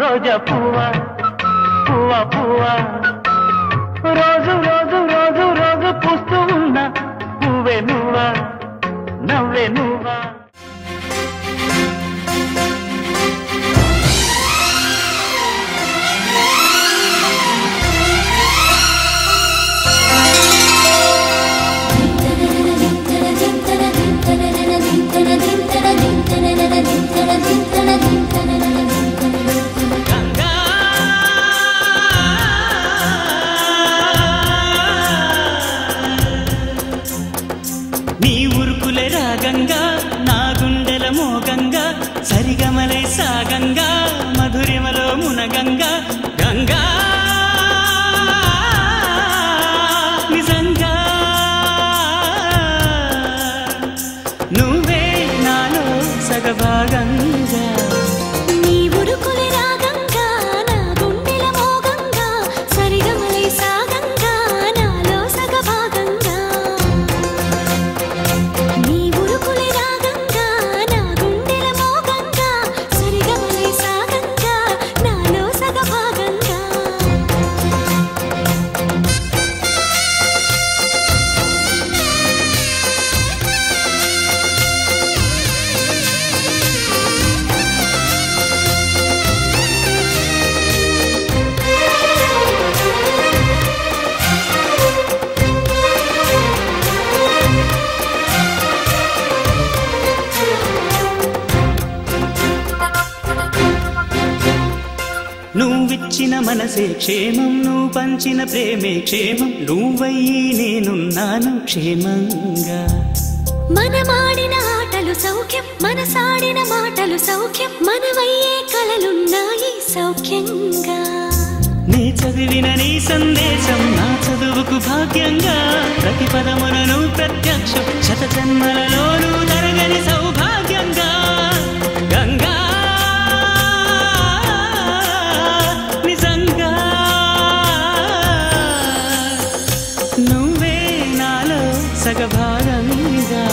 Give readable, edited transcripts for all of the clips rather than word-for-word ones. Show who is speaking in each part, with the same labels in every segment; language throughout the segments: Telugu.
Speaker 1: రోజా పువ్వా పువ్వా పువ్వా రోజు రోజు రోజు రోజు పూస్తూ ఉన్నా పువ్వే నువ్వా నవ్వే నువ్వా
Speaker 2: గంగా నా గుండెల మోగంగా సరిగమలై సాగంగా మధురిమలో మునగంగా గంగా నిజంగా నువ్వే నాలో సగభాగంగా నువ్విచ్చిన మనసే క్షేమం నువ్వు పంచిన ప్రేమే క్షేమం నువ్వయ్యి నేనున్నాను క్షేమంగా
Speaker 3: మనమాడిన ఆటలు సౌఖ్యం మనసాడిన మాటలు సౌఖ్యం మనమయ్యే కలలున్నాయి సౌఖ్యంగా
Speaker 2: నీ చదివిన నీ సందేశం నా చదువుకు భాగ్యంగా ప్రతి పదములను ప్రత్యక్షం శత జన్మలలోనూ తరగని సౌభాగ్యంగా గంగా నిజంగా నువ్వే నాలో సగభాగంగా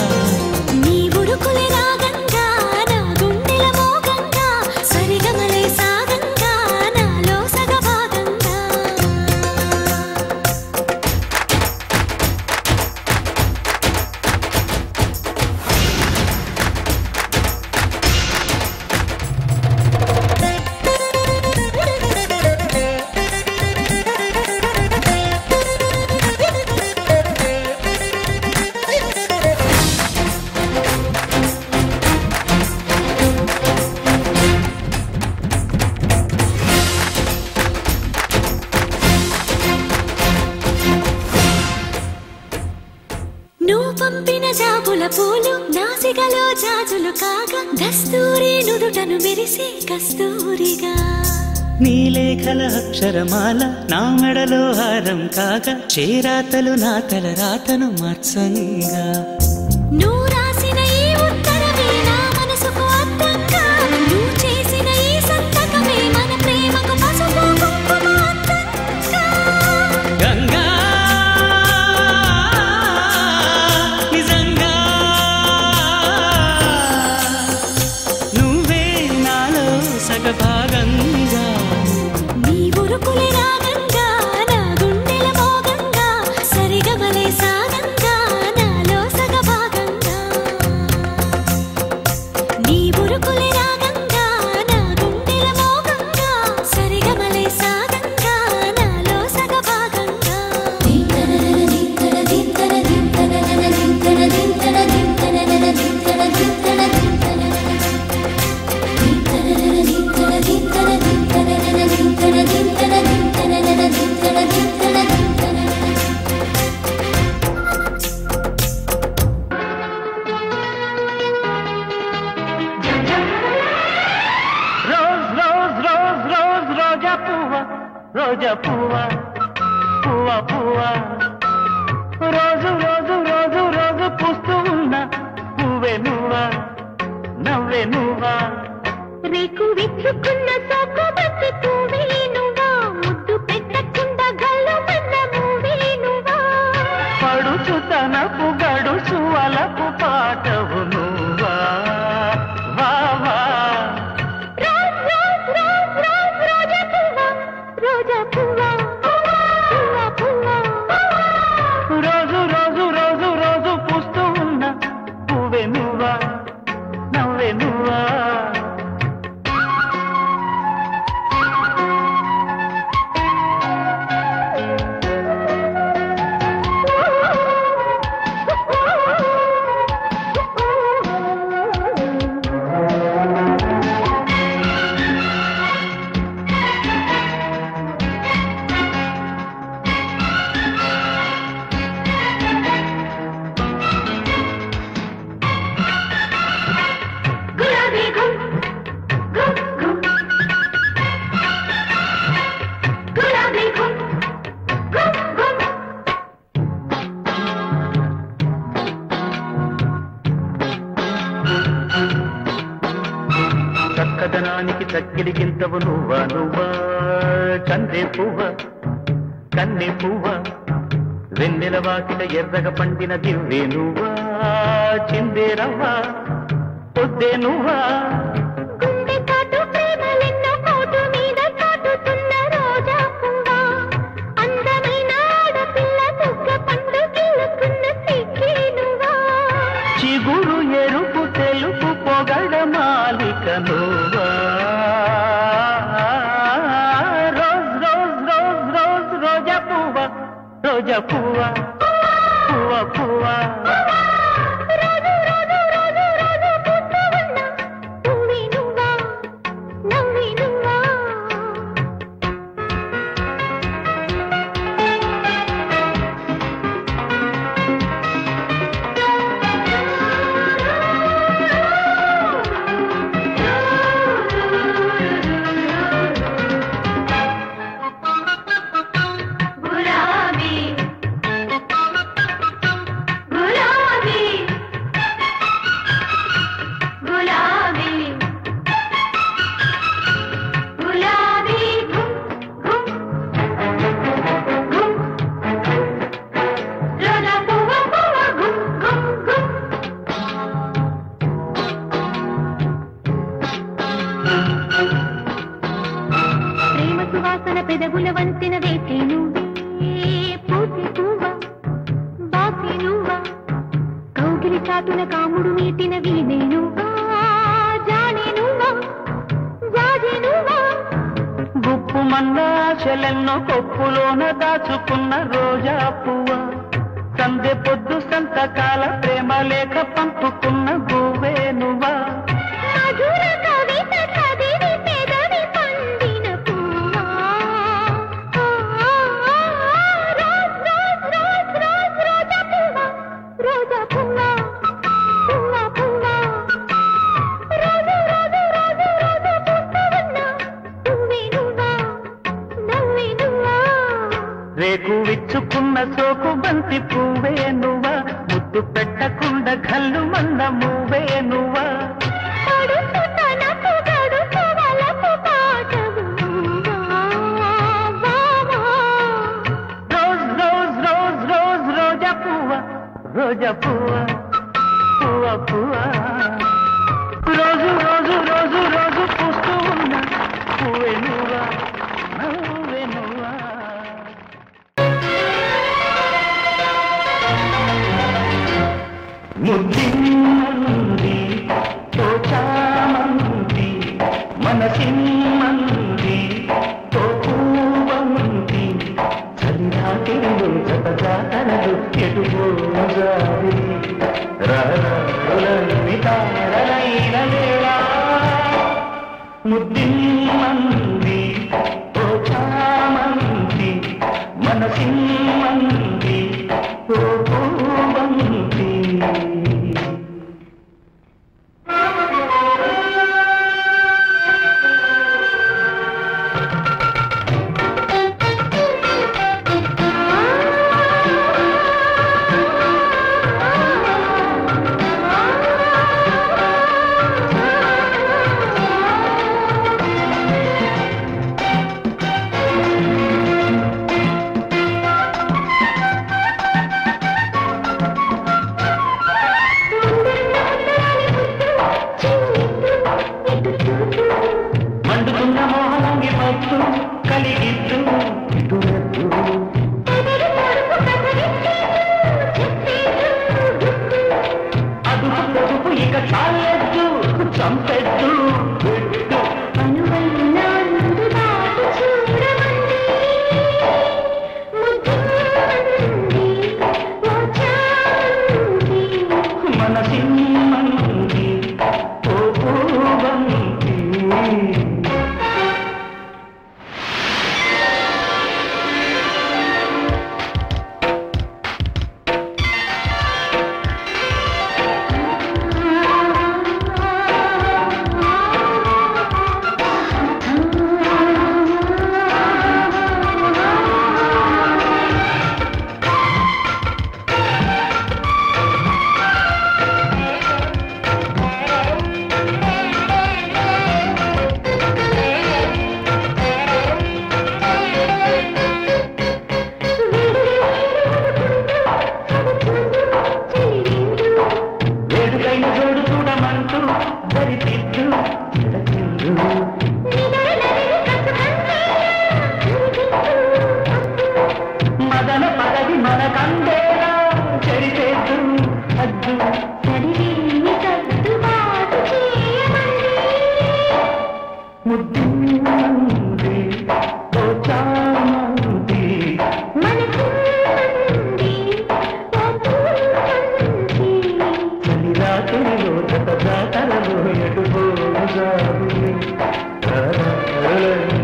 Speaker 3: నీ ఉరుకులే రాగంగా నా గుండెల మోగంగా సరిగమలే సాగంగా నాలో సగభాగంగా నువ్వు పంపిన జాబుల పూలు నాసికలో జాజులు కాగా దస్తూరి నుదుటను మెరిసే కస్తూరిగా
Speaker 2: నీ లేఖల అక్షరమాల నా మెడలో హారం కాగా చేరాతలు నా తల రాతను మార్చంగా
Speaker 3: నువ్వు రాసిన ఈ ఉత్తరమే నా మనసుకు అర్థంగా నువ్వు చేసిన ఈ సంతకమే మన ప్రేమకు పసుపు కుంకుమ అర్థంగా
Speaker 2: గంగా నిజంగా నువ్వే నాలో సగభాగంగా
Speaker 3: నీ ఉరుకులే రాగంగా నా గుండెల మోగంగా సరిగమలే సాగంగా నాలో సగభాగంగా నీ ఉరుకులే రాగంగా నా గుండెల మోగంగా సరిగమలే సాగంగా నాలో సగభాగంగా
Speaker 1: రోజా పువ్వా పువ్వా పువ్వా రోజు రోజు రోజు రోజు పూస్తూ ఉన్నా పువ్వే నువ్వా నవ్వే నువ్వా
Speaker 3: రేకు విచ్చుకున్న సోకు బట్టి పువ్వే నువ్వా ముద్దు పెట్టకుండా గల్లు మన్న మూవే నువ్వా
Speaker 1: పడుచు తనపు గడుసు అలకు పాటవు నువ్వా వా వా
Speaker 3: రోజ్ రోజ్ రోజ్ రోజ్
Speaker 1: చెక్కిలిగింతవు నువ్వా నువ్వా చందే పువ్వ కన్నె పువ్వ వెన్నెల వాకిట ఎర్రగ పండిన దివ్వే నువ్వా చిందే రవ్వా పొద్దే నువ్వా
Speaker 3: గుండె కాటు ప్రేమలెన్నో కోటు మీద కాటుతున్న రోజా పువ్వా అందమైన ఆడపిల్ల బుగ్గ పండు గిల్లుకున్న సిగ్గే నువ్వా
Speaker 1: చిగురు ఎరుపు తెలుపు పొగడ మాలిక నువ్వా రోజ్ రోజ్ రోజ్ రోజ్ రోజా పువ్వ రోజా పువ్వ పువ్వ పువ్వ
Speaker 3: రోజు రోజు రోజు రోజు పుస్తూ ఉన్నా పువ్వే నువ్వా నవ్వే నువ్వా గులాబీ గులాబీ గులాబీ గులాబీ గుమ్ గుమ్ గుమ్ రోజా పువ్వ పువ్వ గుమ్ గుమ్ గుమ్ ప్రేమ సువాసన పెదవుల వంతెన వేసే నువ్వే పూసే పువ్వ బాసే నువ్వా కౌగిలి చాటున కాముడు మీటిన వీణే నువ్వా జానే నువ్వా జాజే నువ్వా
Speaker 1: గుప్పు మన్నాశలెన్నో కొప్పులోన దాచుకున్న రోజా పువ్వ సందె పొద్దు సంతకాల ప్రేమ లేఖ పంపుకున్న గువ్వే నువ్వా
Speaker 3: మధుర కవిత చదివి పెదవి పండిన పువ్వా రోజ్ రోజ్ రోజ్ రోజ్ రోజా పువ్వ రోజా పువ్వ పువ్వ పువ్వ రోజు రోజు రోజు రోజు పుస్తూ ఉన్నా పువ్వే నువ్వా నవ్వే నువ్వా
Speaker 1: రేకు విచ్చుకున్న సోకు బంతి పువ్వే నువ్వా ముద్దు పెట్టకుండా గల్లు మంద మువ్వే నువ్వా
Speaker 3: పడుతు తనకు గడుసు వలపు పాటవు నువ్వా బావా
Speaker 1: రోజ్ రోజ్ రోజ్ రోజ్ రోజా పువ్వ రోజా పువ్వ పువ్వ పువ్వ రోజు రోజు రోజు రోజు పూస్తూ ఉన్న పువ్వే నువ్వా నవ్వే నువ్వా ముద్దిమ్మంది తోచామంది మనసిమ్మంది తోపువంది చలిరాటిలు జతజాతరలు ఎటుపోజారి రహరలై తారలైన వేళ ముద్దిమ్మంది తోచామంది మనసిమ్మంది తోపువంది మండుతున్న మోహనంగి మత్తు కలిగిద్దు ఇటురద్దు అదుపు పొదుపు ఇక చాలెద్దు చంపెద్దు పెట్టు
Speaker 3: అనువైన అందుబాటు చూడమంది ముద్దుమంది ఓచామంది
Speaker 1: మనసిమ్మంది తోపువంతి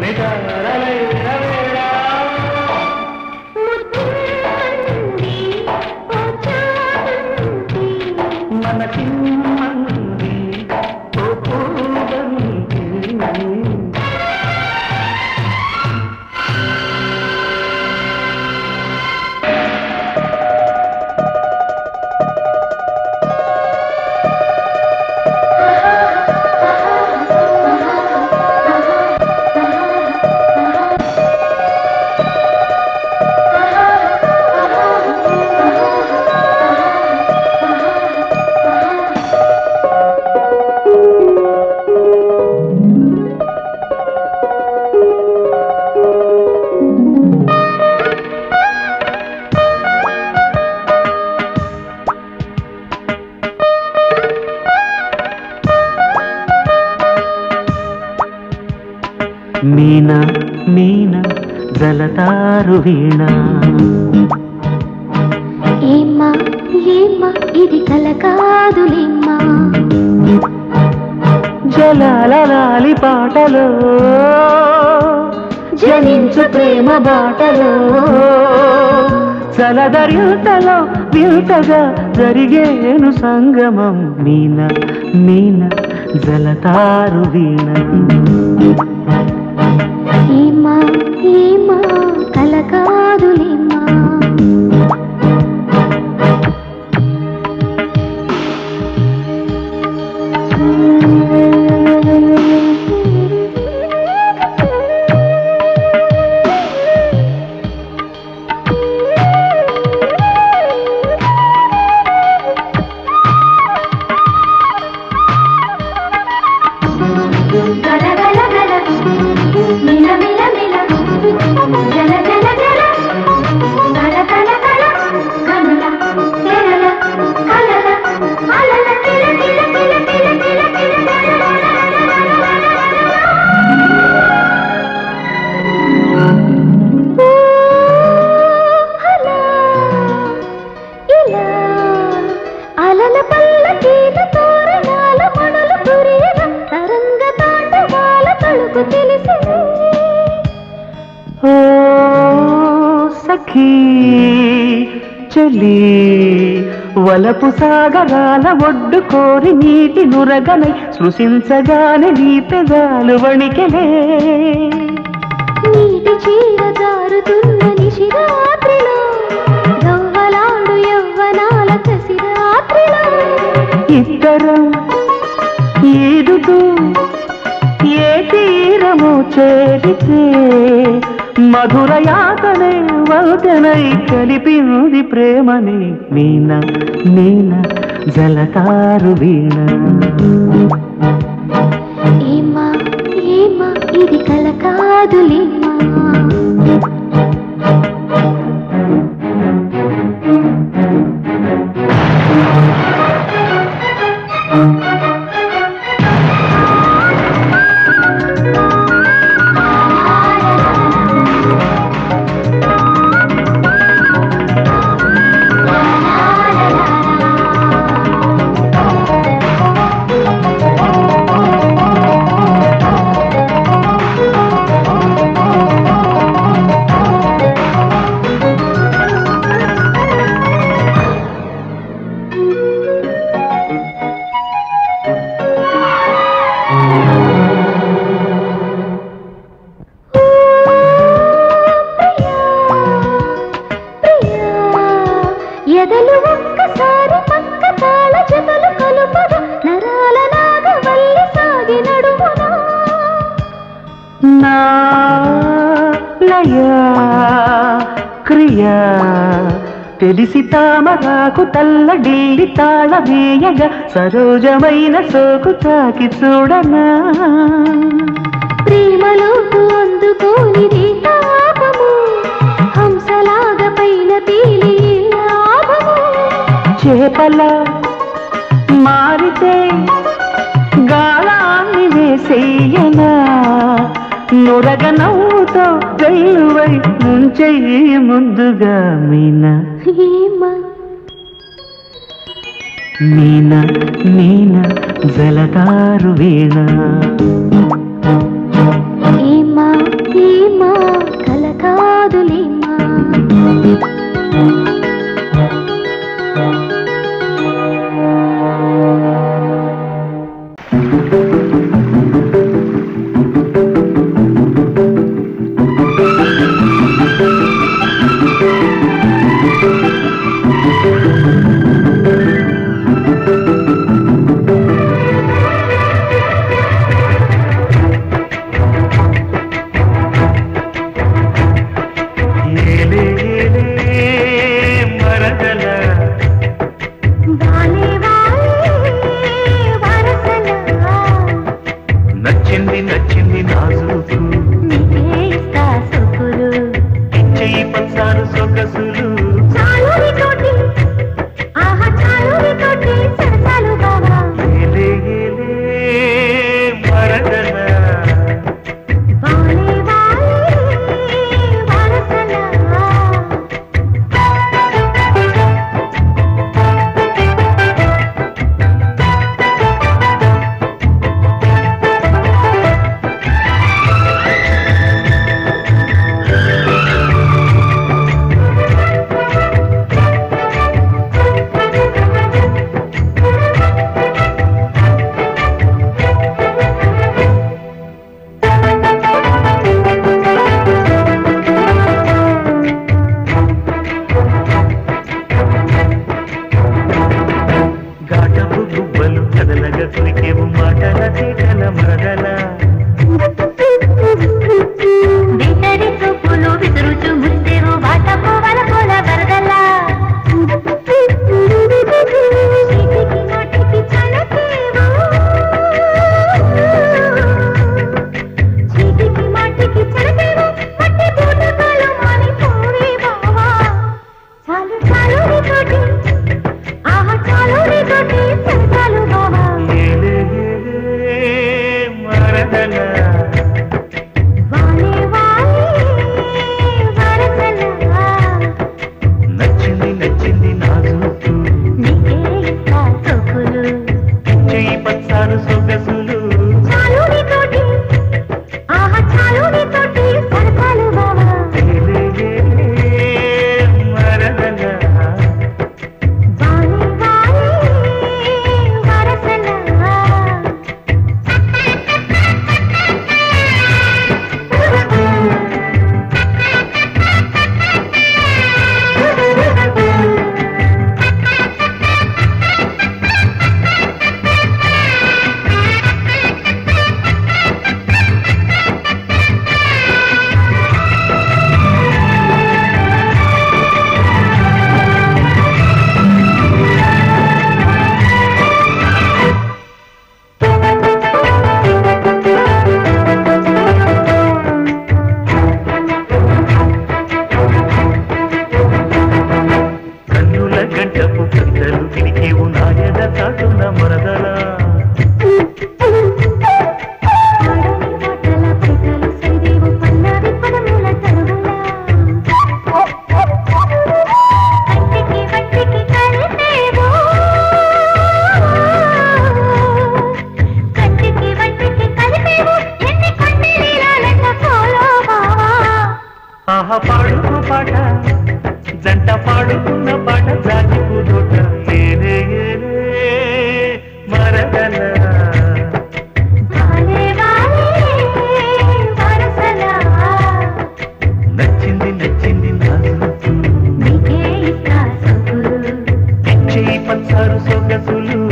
Speaker 1: మెదలైన వేళ మనకిమ్మంది ఓ పూబంది మీనా మీనా జలతారు వీణ
Speaker 3: ఏమ్మా ఏమ్మా ఇది కల కాదులేమ్మా
Speaker 1: జలాలి పాటలో జనించు ప్రేమ బాటలో చలదర్యుతలో వింతగా జరిగేను సంగమం మీనా మీనా జలతారు వీణ
Speaker 3: ఏమ్మా ఏమ్మా కల కాదులేమ్మా
Speaker 1: చలి వలపు సాగరాల ఒడ్డు కోరి నీటి నురగనై సృశించగానే నీ పెదాలు వణికెలే
Speaker 3: నీటి చీర జారుతున్న నిశిరాత్రిలో గవ్వలాడు యవ్వనాల కసిరాత్రిలో
Speaker 1: ఇద్దరం ఈదుతూ ఏ తీరము చేరితే మధుర యాతనే వదనై కలిపింది ప్రేమని మీనా మీనా జలతారు వీణ
Speaker 3: ఏమ్మా ఏమ్మా ఇది కల కాదులేమ్మా ఎదలు ఒక్కసారి పక్క తాళ జతలు కలుపద నరాల నాగవల్లి సాగి నడుమునా
Speaker 1: నా లయ క్రియా తెలిసి తామరాకు తల్లడిల్లి తాళవేయగా సరోజమైన సోకు తాకి చూడనా
Speaker 3: ప్రేమలోకు అందుకోనిది తాపము హంసలాగా పైన తేలి లాభము
Speaker 1: చేపల మారితే గాలాన్ని వేసేయనా నురగ నవ్వుతో గైలువై ముంచెయ్యి ముందుగా మీనా మీనా మీనా జలతారు వీణ
Speaker 3: ఏమా
Speaker 1: ఆహా పాడుకు పాట జంట పాడుకున్న పాట జాతి పూదోట ఏలే ఏలే మరదల నచ్చింది నచ్చింది నాజుకు ఇచ్చే పచ్చారు సొగసులు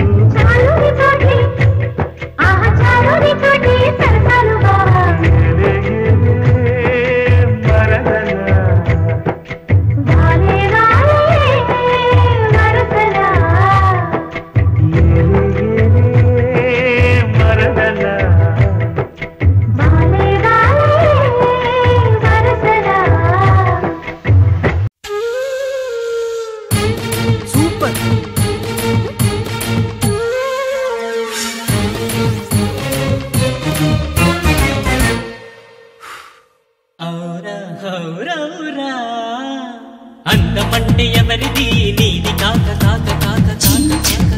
Speaker 2: అందమంటే ఎవరిది నీది కాక కాక కాక కాక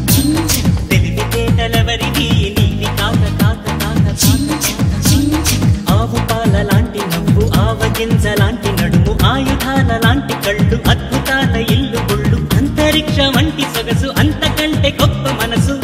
Speaker 2: తెలివితేటలెవరిది నీది కాక కాక కాక కాక ఆవు పాల లాంటి నవ్వు ఆవగింజ లాంటి నడుము ఆయుధాల లాంటి కళ్ళు అద్భుతాల ఇల్లు గుళ్ళు అంతరిక్ష వంటి సొగసు అంతకంటే గొప్ప మనసు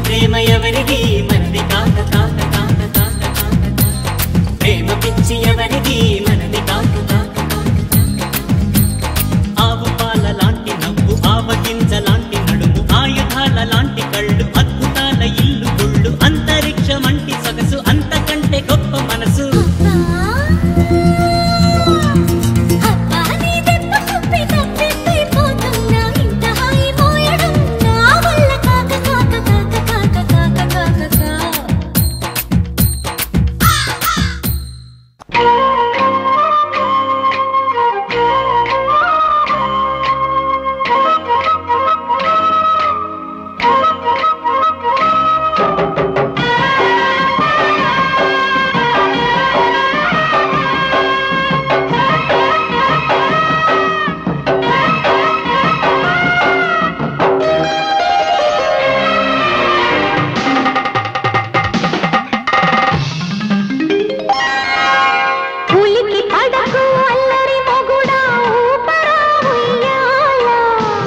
Speaker 3: ప్రేమ ఎవరిది మనది కాక కాక
Speaker 2: మరిగి మనది కాక కాక ఆవు పాల లాంటి నవ్వు ఆవగింజ లాంటి నడుము ఆయుధాల లాంటి కళ్ళు అద్భుతాల ఇల్లు గుళ్ళు అంతరిక్షమంటి సొగసు అంతకంటే గొప్ప మనసు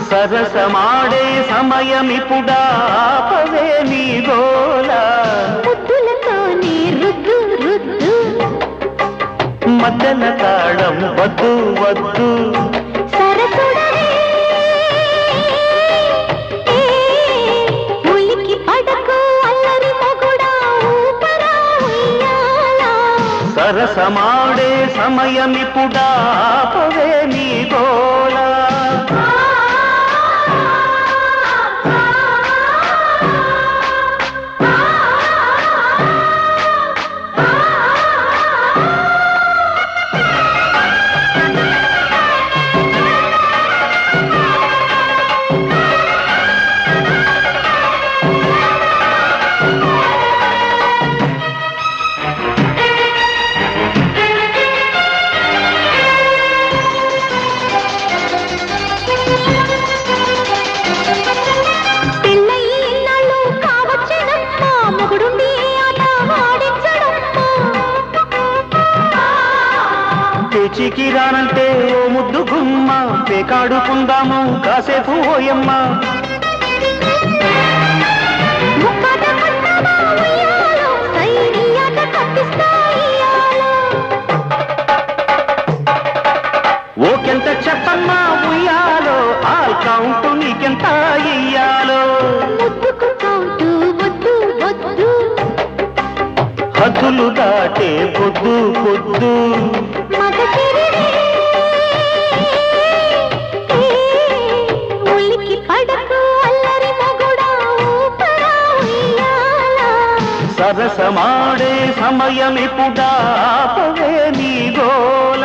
Speaker 1: సరసమాడే సమయమిపుడా ఆపవే నీ గోల
Speaker 3: ముద్దులతోనే రుద్దు రుద్దు
Speaker 1: మద్దన తాళం వద్దు వద్దు
Speaker 3: సరసుడవే ఉలికి పడకు అల్లరి మొగుడా ఊపరా ఉయ్యాల
Speaker 1: సరసమాడే సమయమిపుడా ఆపవే నీ గోల పేచికి రానంటే ఓ ముద్దు గుమ్మ పేకాడుకుందాము కాసేపు ఓయమ్మ ఓకెంత చెప్పమ్మా ఉయ్యాలో ఆల్ కౌంటు నీకెంత ఇయ్యాలో హద్దులు దాటే పొద్దు పొద్దు సరసమాడే సమయమిపుడా ఆపవే నీ గోల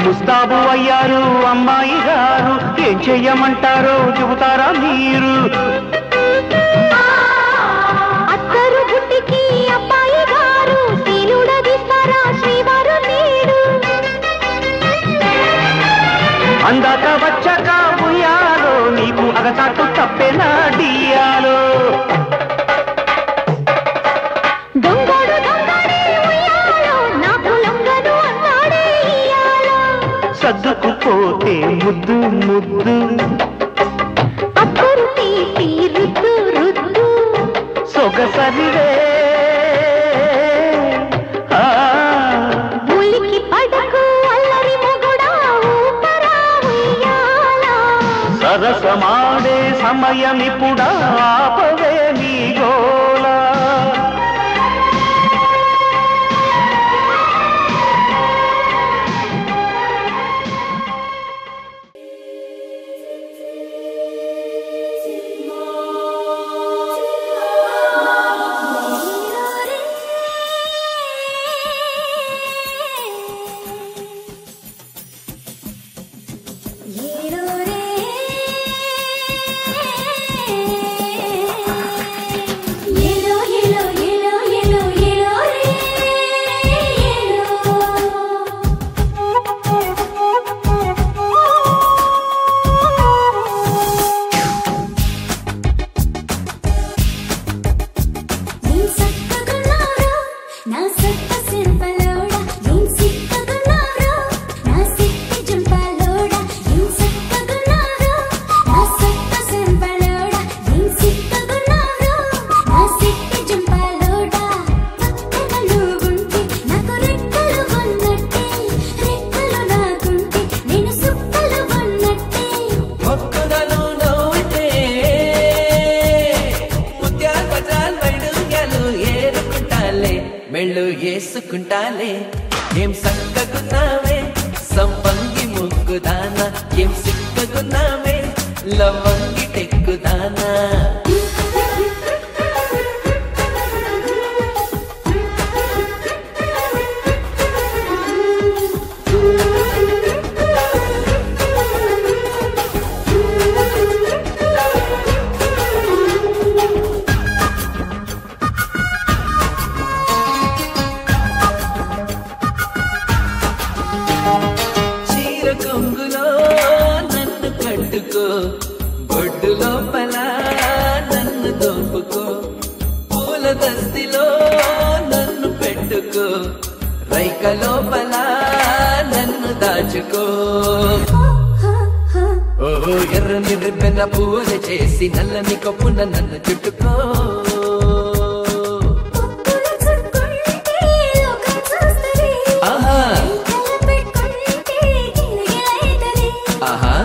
Speaker 1: ముస్తాబు అయ్యారు అమ్మాయి గారు ఏం చెయ్యమంటారో చెబుతారా మీరు
Speaker 3: అత్తరు గుట్టికి అబ్బాయి గారు శీలుడగిస్తారా శ్రీవారు నీడు
Speaker 1: అందాక వచ్చాక ఉయ్యాలో నీకు అగచాటు తప్పేనా డియాలో
Speaker 3: దొంగడు దొంగడే ఉయ్యాలో నాకు లొంగను అన్నాడే ఇయ్యాలో
Speaker 1: సర్దుకుపోతే ముద్దు ముద్దు
Speaker 3: అప్పుడు తీసి రుద్దు రుద్దు
Speaker 1: సొగసరివే
Speaker 3: ఉలికి పడకు అల్లరి మొగుడా ఊపరా ఉయ్యాల
Speaker 1: సరసమాడే సమయమిపుడా ఆపవే నీ గోల
Speaker 3: ఏరో రే
Speaker 4: మెళ్ళు వేసుకుంటాలే ఏం సక్కగున్నావే సంపంగి ముగ్గుదానా ఏం సిక్కగున్నావే లవంగి టెక్కుదానా బొడ్డు లోపల నన్ను దోపుకో పూల దస్తిలో నన్ను పెట్టుకో రైక లోపల నన్ను దాచుకో ఓహో ఎర్రని రిబ్బెన పూలు చేసి నల్లని కప్పున నన్ను చుట్టుకో ఆహా ఆహా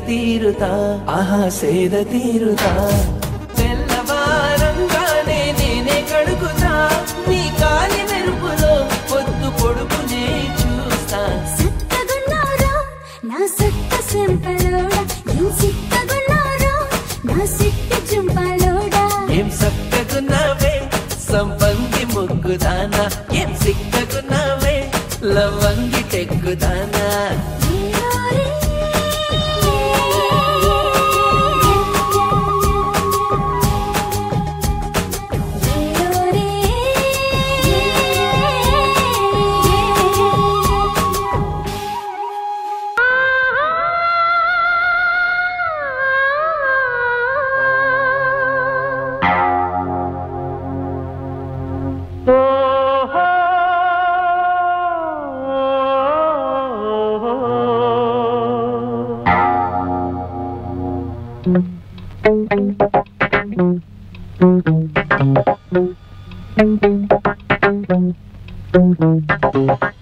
Speaker 4: తీరుతా ఆహా సేద తీరుతా తెల్లవారంగానే నేనే కడుగుతా నీ కాలి మెరుపులో పొద్దు పొడుపునే చూస్తా
Speaker 3: సత్తగున్నారా నా సత్త సెంపలోడా ఏం సిత్తగున్నారా నా సిట్టి జుంపలోడా
Speaker 4: ఏం సక్కగున్నావే సంపంగి ముగ్గుదానా ఏం సిక్కగున్నావే లవంగి టెక్కుదానా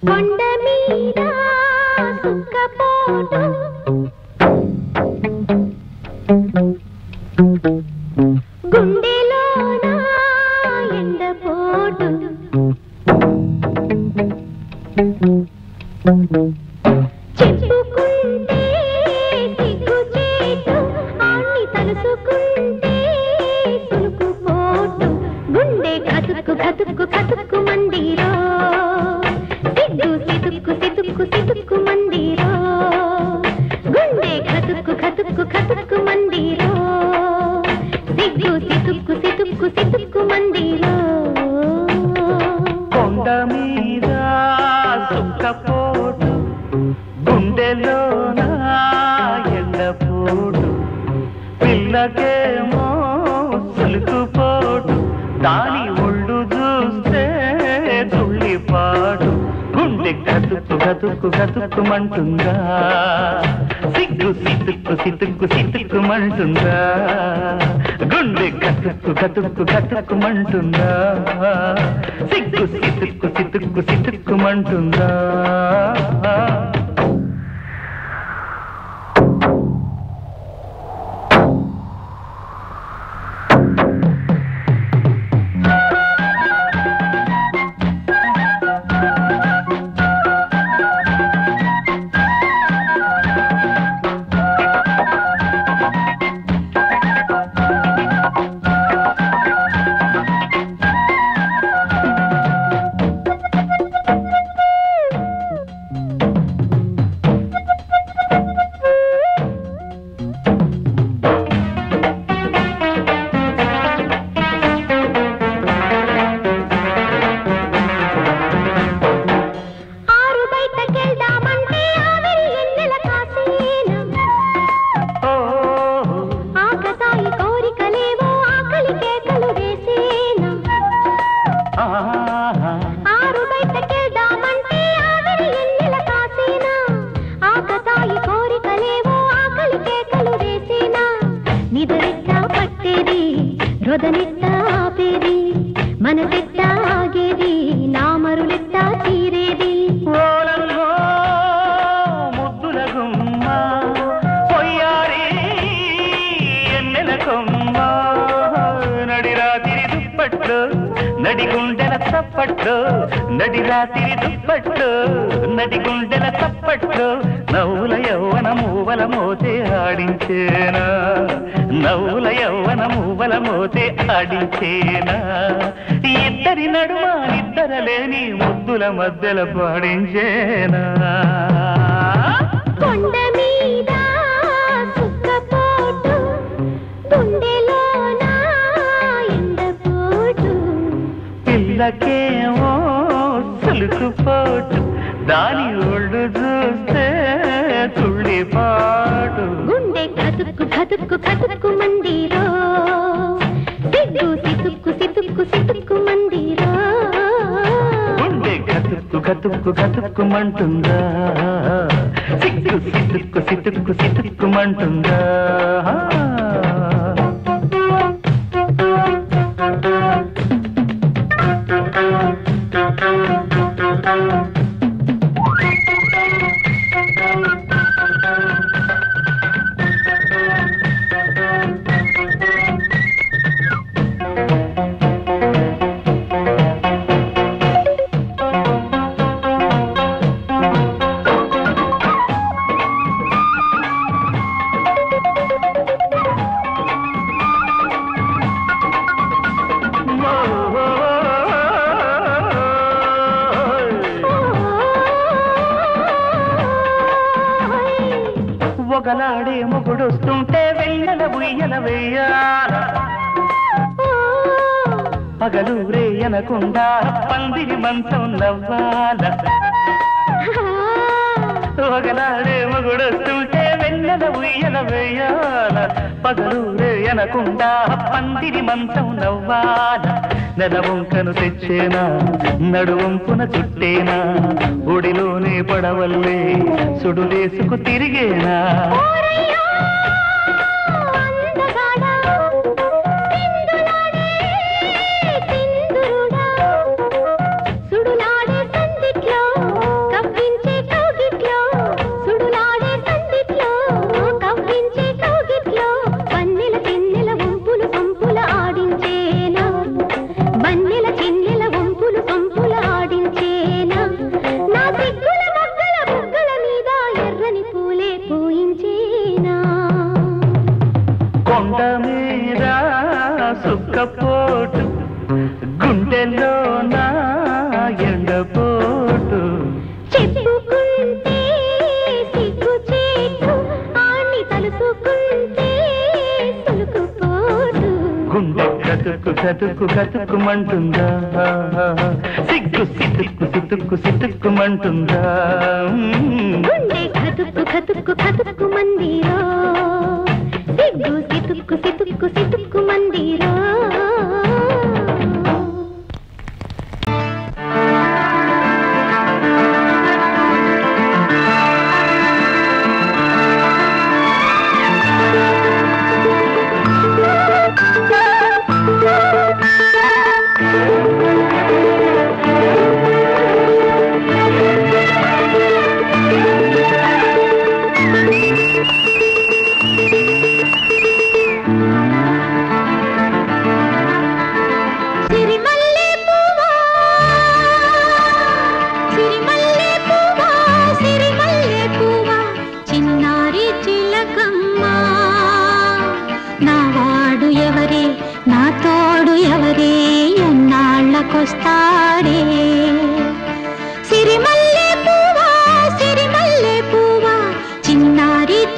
Speaker 3: కొండ మీద సుక్కపోటు గుండెలోన ఎండపోటు చెప్పుకుంటే సిగ్గు చేటు అన్ని తలుసుకుంటే సులుకు పోటు గుండె కతుక్కు కతుక్కు కతుక్కు మందిరో సిగ్గు సితుక్కు సితుక్కు సితుక్కు మందిరో గుండె కతుక్కు కతుక్కు కతుక్కు మందిరో సిగ్గు సితుక్కు సితుక్కు సితుక్కు మందిరో
Speaker 1: కొండ మీద సుక్కపోటు గుండెలోన ఎండపోటు పిల్లకేమో సులుకుపోటు దాని ఒళ్ళు చూస్తే తుళ్ళిపాటు గుండె గతుక్కు గతుక్కు గతుక్కుమంటుందా సిగ్గు సితుక్కు సితుక్కు సితుక్కు సితుక్కుమంటుందా గుండె గతుక్కు గతుక్కు గతుక్కుమంటుందా సిగ్గు సితుక్కు సితుక్కు సితుక్కుమంటుందా నడిగుండెల చప్పట్లు నడిరాత్రి దుప్పట్లు నడిగుండెల చప్పట్లు నవ్వుల యవ్వన మూవల మోతే ఆడించేనా నవ్వుల యవ్వన మూవల మోతే ఆడించేనా ఇద్దరి నడుమ ఇద్దరలేని ముద్దుల మధ్యల పాడించేనా
Speaker 3: కొండ మీద సుక్కపోటు తుండెలోన ఎండపోటు
Speaker 1: పిల్లకేమో సులుకుపోటు దాని ఒళ్ళు చూస్తే తుళ్ళిపాటు
Speaker 3: గుండె కతుక్కు కతుక్కు కతుక్కు మందిరో సిగ్గు సితుక్కు సితుక్కు సితుక్కు మందిరో
Speaker 1: గుండె గతుక్కు గతుక్కు గతుక్కుమంటుందా సిగ్గు సితుక్కు సితుక్కు సితుక్కుమంటుందా ఒకలాడే మొగుడొస్తుంటే వెయ్యల ఉయ్యల వెయ్యాల పగలు రేయనకుండా పందిరి మంచం నవ్వాల ఒకలాడే మొగుడొస్తుంటే వెన్నెల ఉయ్యల వెయ్యాల పగలు రేయనకుండా పందిరి మంచం నవ్వాల నెల వంకను తెచ్చేనా నడువంపున చుట్టేనా ఒడిలోనే పడవల్లే సుడులేసుకు తిరిగేనా కొండ మీద సుక్కపోటు గుండెలో నా ఎండపోటు
Speaker 3: చెప్పుకుంటే సిగ్గు చేటు ఆని తలుసుకుంటే సులుకుపోటు
Speaker 1: గుండె గతుక్కు గతుక్కు గతుక్కుమంటుందా సిగ్గు సితుక్కు సితుక్కు సితుక్కుమంటుందా
Speaker 3: గుండె కతుక్కు కతుక్కు కతుక్కు మందిరో సిగ్గు సితుక్కు సితుక్కు సితుక్కు మందిరో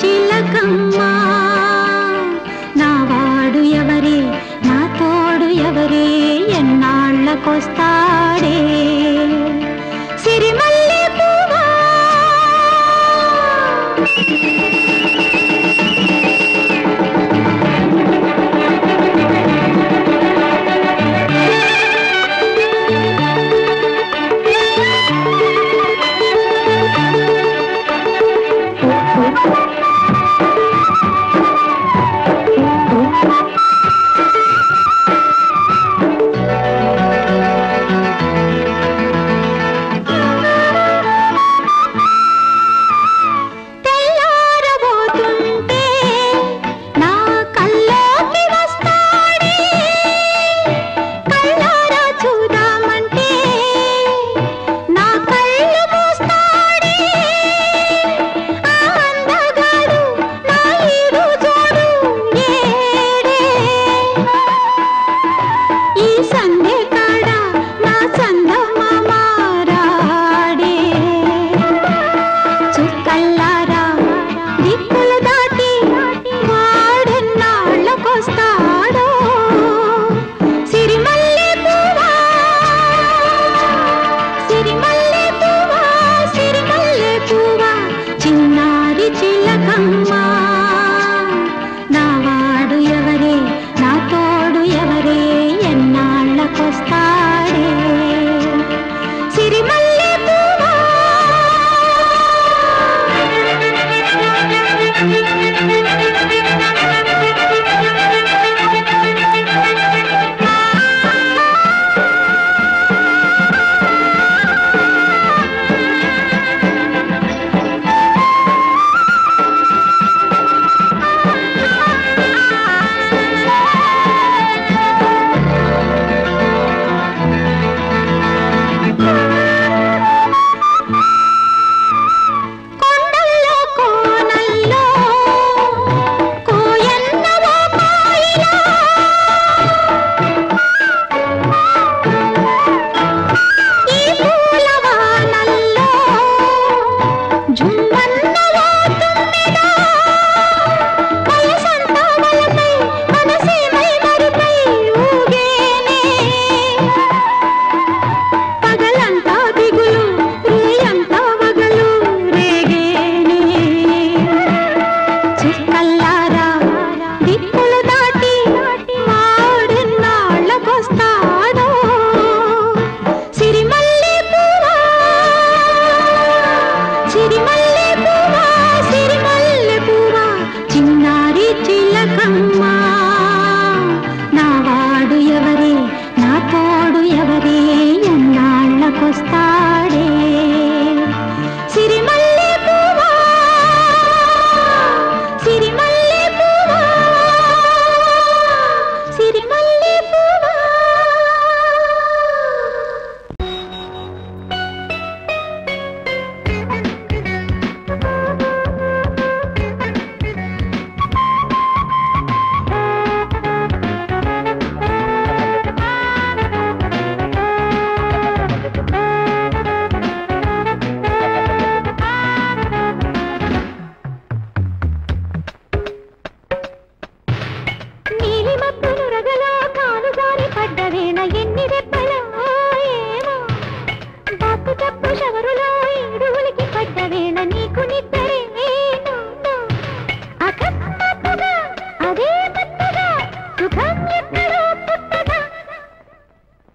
Speaker 3: చిలకమ్మ నావాడు ఎవరే నా తోడు ఎవరే ఎన్నాళ్ళకొస్తాడే సిరిమల్లె పువ్వా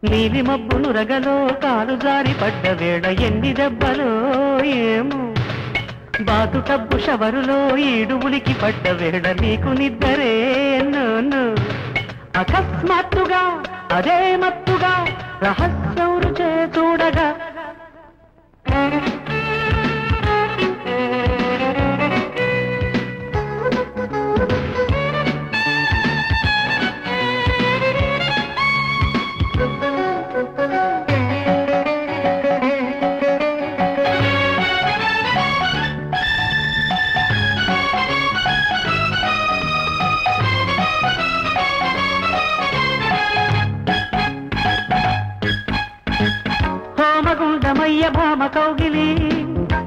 Speaker 1: నీలి మబ్బును రగలో కాలు జారి పడ్డ వేళ ఎన్ని దెబ్బలో ఏమో బాతు టబ్బు షవరులో ఈడువులికి పడ్డ వేళ నీకు నిద్దరే నన్ను అకస్మాత్తుగా అదే మత్తుగా రహస్యం రుచే చూడగా భామ కౌగిలి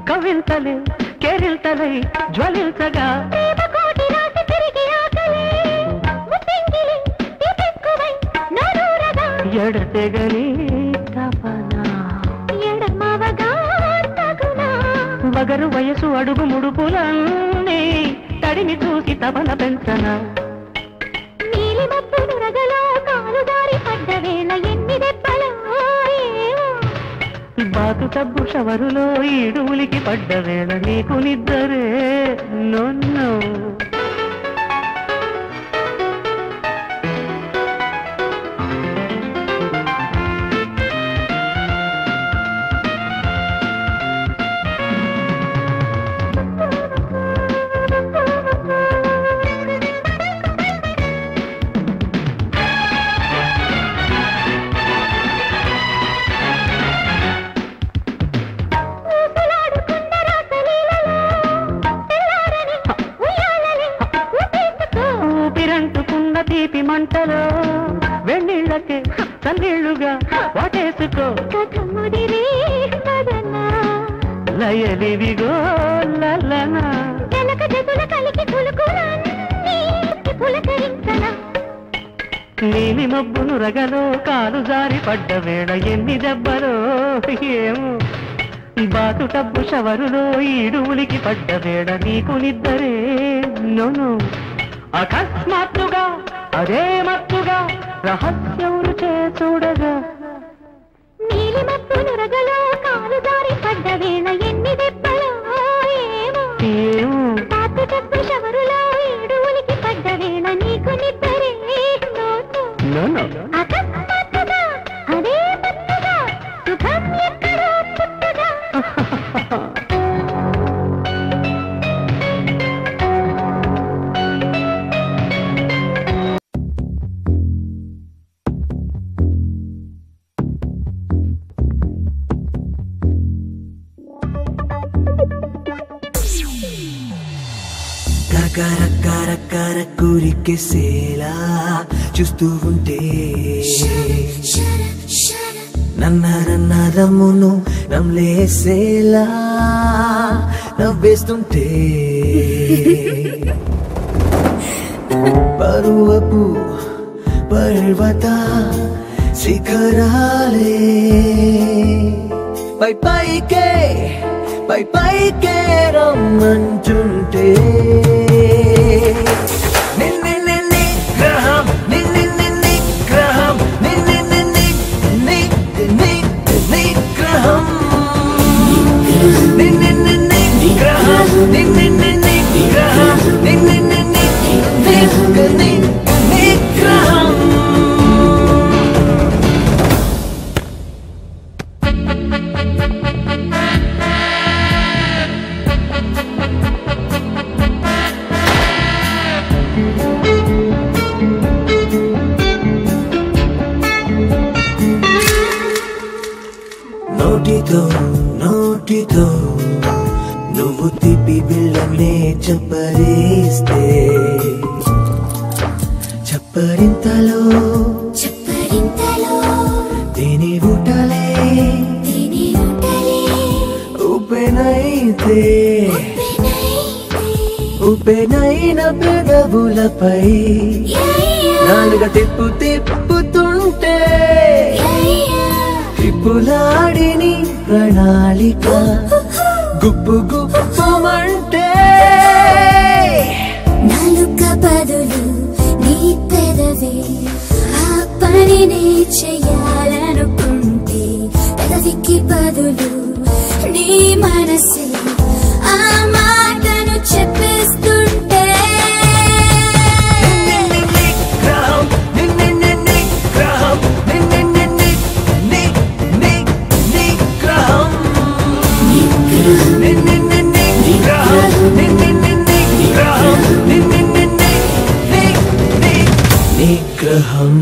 Speaker 1: కవింతలే కేరింతలై జ్వలించగా ఎడతెగని తపన వగరు వయసు అడుగు ముడుపులన్నీ తడిని చూసి తపన పెంచన బాతు తబ్బు షవరులో ఈడువులికి పడ్డ వేళ నీకు నిద్దరే నొన్ను తీపి మంటలో వెన్నీళ్ళకే చన్నీళ్లుగా వాటేసుకో లయలివిగో లలనా నీలి మబ్బును రగలో కాలు జారి పడ్డ వేళ ఎన్ని దెబ్బలో ఏమో బాతు టబ్బు షవరులో ఈడువులికి పడ్డ వేళ నీకు నిద్దరే నోను అకస్మాత్తుగా అదే మత్తుగా రహస్యం రుచే చూడగా నీలి మబ్బును రగలో కాలు జారి పడ్డ వేళ ఎన్ని దెబ్బలో ఏమో బాతు టబ్బు షవరులో ఈడువులికి పడ్డ వేళ నీకు నిద్దరే నోను అకస్మాత్తుగా అదే మత్తుగా సుఖం ఎక్కడో పుట్టగా
Speaker 5: రకరకాల కురికేసేలా చూస్తూ ఉంటే నన్నరమ్మును నమ్లేసేలా నవ్వేస్తుంటే పరువపు పర్వత శిఖరాలే పైకే రమ్మంటుంటే నోటితో నువ్వు తిప్పి బిళ్ళనే చప్పరిస్తే చప్పరింతలో తిని ఊటలే ఉపెనైన పెదవులపై నాలుగ తిప్పుతుంటే తిప్పులాడిని ప్రణాళిక గుప్పుమంటే
Speaker 3: నాలుక బదులు నీ పెదవే ఆ పనినే చెయ్యాలనుకుంటే పెదవికి బదులు నీ మనసే ఆ మాటను చెప్పేస్తుంటే
Speaker 5: నిగ్రహం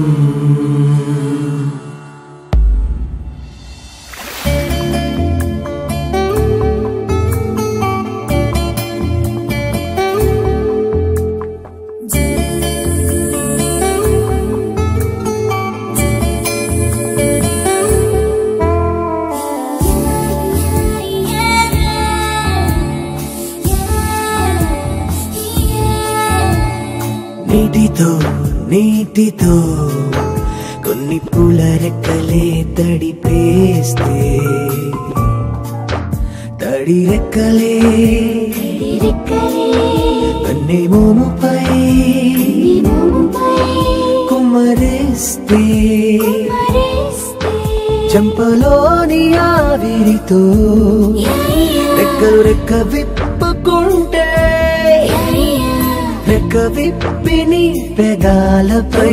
Speaker 5: నీటితో నీటితో కొన్ని పూల రెక్కలే తడిపేస్తే తడి రెక్కలే కన్నే మోముపై కుమ్మరిస్తే చెంపలోని ఆవిరితో రెక్కలు రెక్క విప్పుకుంటే రెక్క విప్పిని పెదాలపై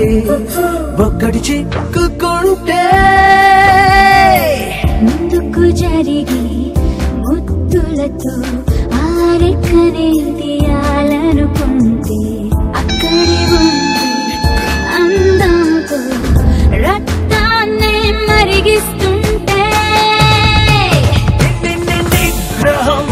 Speaker 5: ఒక్కటి చిక్కుకుంటే
Speaker 3: ముందుకు జరిగి ముద్దులతో ఆ రెక్కనే తీయాలనుకుంటే అక్కడే ఉంది అందంతో రక్తాన్నే మరిగిస్తుంటే
Speaker 5: నిగ్రహం